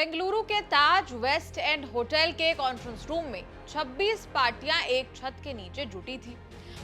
बेंगलुरु के ताज waste and hotel के conference room में 26 पार्टियां एक छत के नीचे जुटी थी।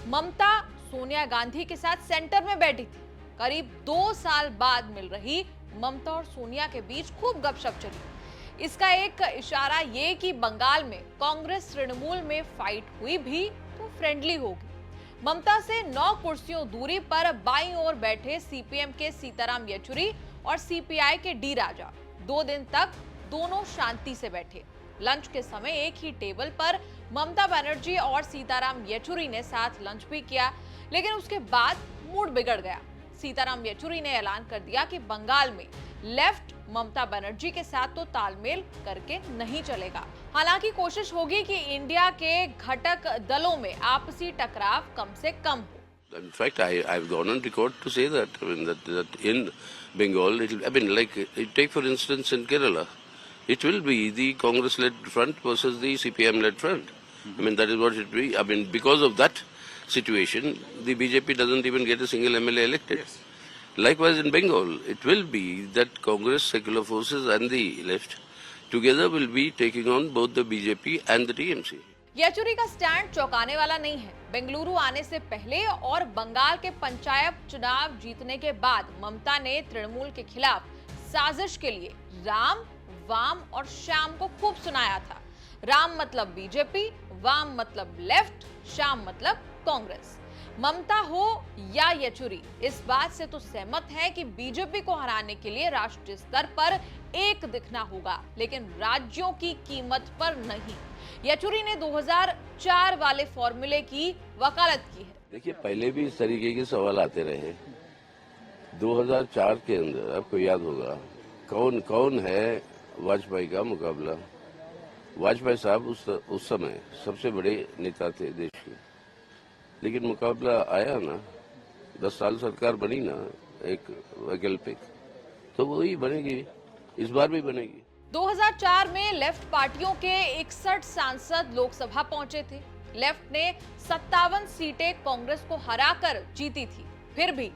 ममता सोनिया गांधी के साथ सेंटर में बैठी थी। करीब 2 साल बाद मिल रही ममता और सोनिया के बीच खूब गपशप चली। इसका एक इशारा ये कि बंगाल में कांग्रेस तृणमूल में फाइट हुई भी तो फ्रेंडली होगी। ममता से 9 कुर्सियों दूरी पर बाईं ओर बैठे सीपीएम के सीताराम येचुरी और सीपीआई के डी राजा 2 दिन तक दोनों शांति से बैठे। लंच के समय एक ही टेबल पर ममता बनर्जी और सीताराम येचुरी ने साथ लंच भी किया, लेकिन उसके बाद मूड बिगड़ गया। सीताराम येचुरी ने ऐलान कर दिया कि बंगाल में लेफ्ट ममता बनर्जी के साथ तो तालमेल करके नहीं चलेगा। हालांकि कोशिश होगी कि इंडिया के घटक दलों में आपसी टकराव कम से कम हो। In fact, I've gone on record to say that, that in Bengal, take for instance in Kerala, it will be the Congress-led front versus the CPM-led front. That is what it will be. Because of that situation, the BJP doesn't even get a single MLA elected. Yes. Likewise in Bengal, it will be that Congress, secular forces and the left together will be taking on both the BJP and the TMC. Yechury का stand चौंकाने वाला नहीं है। बेंगलुरु आने से पहले और बंगाल के पंचायत चुनाव जीतने के बाद ममता ने तृणमूल के खिलाफ साजिश के लिए राम, वाम और श्याम को खूब सुनाया था। राम मतलब बीजेपी, वाम मतलब लेफ्ट, श्याम मतलब कांग्रेस। ममता हो या येचुरी, इस बात से तो सहमत है कि बीजेपी को हराने के लिए राष्ट्रीय स्तर पर एक दिखना होगा, लेकिन राज्यों की कीमत पर नहीं। येचुरी ने 2004 वाले फॉर्मूले की वकालत की है। देखिए, पहले भी इस तरीके के सवाल आते रहे। 2004 के अंदर आपको याद होगा कौन कौन है वाजपेयी का मुकाबला। वाजपेयी साहब उस समय सबसे बड़े नेता थे देश के, लेकिन मुकाबला आया ना, 10 साल सरकार बनी ना एक वैकल्पिक, तो वही बनेगी, इस बार भी बनेगी। 2004 में लेफ्ट पार्टियों के 61 सांसद लोकसभा पहुंचे थे। लेफ्ट ने 57 सीटें कांग्रेस को हराकर जीती थी। फिर भी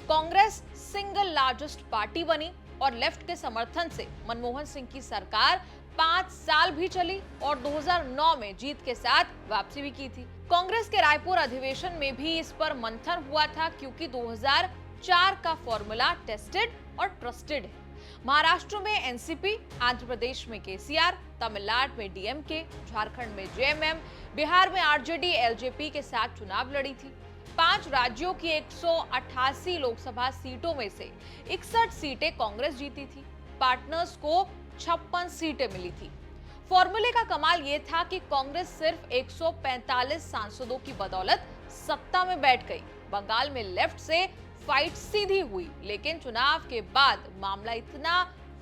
कांग्रेस सिंगल लार्जेस्ट पार्टी बनी और लेफ्ट के समर्थन से मनमोहन सिंह की सरकार 5 साल भी चली और 2009 में जीत के साथ वापसी भी की थी। कांग्रेस के रायपुर अधिवेशन में भी इस पर मंथन हुआ था, क्योंकि 2004 का फॉर्मूला टेस्टेड और ट्रस्टेड है। महाराष्ट्र में एनसीपी, आंध्र प्रदेश में केसीआर, तमिलनाडु में डीएमके, झारखंड में जेएमएम, बिहार में आरजेडी एलजेपी के साथ चुनाव लड़ी थी। 5 राज्यों की 188 लोकसभा सीटों में से 61 सीटें कांग्रेस जीती थी। पार्टनर्स को 56 सीटें मिली थी। फॉर्मूले का कमाल यह था कि कांग्रेस सिर्फ 145 सांसदों की बदौलत सत्ता में बैठ गई। बंगाल में लेफ्ट से फाइट सीधी हुई, लेकिन चुनाव के बाद मामला इतना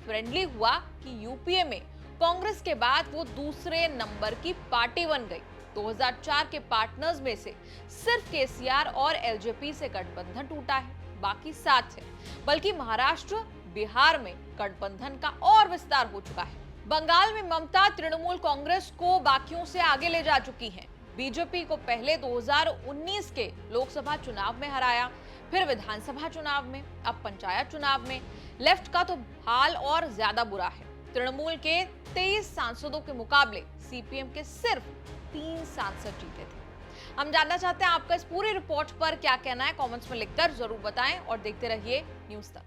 फ्रेंडली हुआ कि यूपीए में कांग्रेस के बाद वो दूसरे नंबर की पार्टी बन गई। 2004 के पार्टनर्स में से सिर्फ केसीआर और एलजेपी से गठबंधन टूटा है, बाकी साथ है। बल्कि महाराष्ट्र, बिहार में गठबंधन का और विस्तार हो चुका है। बंगाल में ममता तृणमूल कांग्रेस को बाकियों से आगे ले जा चुकी हैं। बीजेपी को पहले 2019 के लोकसभा चुनाव में हराया, फिर विधानसभा चुनाव में, अब पंचायत चुनाव में। लेफ्ट का तो हाल और ज्यादा बुरा है। तृणमूल के 23 सांसदों के मुकाबले सीपीएम के सिर्फ 3 सांसद जीते थे। हम जानना चाहते हैं आपका इस पूरी रिपोर्ट पर क्या कहना है। कमेंट्स में लिखकर जरूर बताएं और देखते रहिए न्यूज़ तक।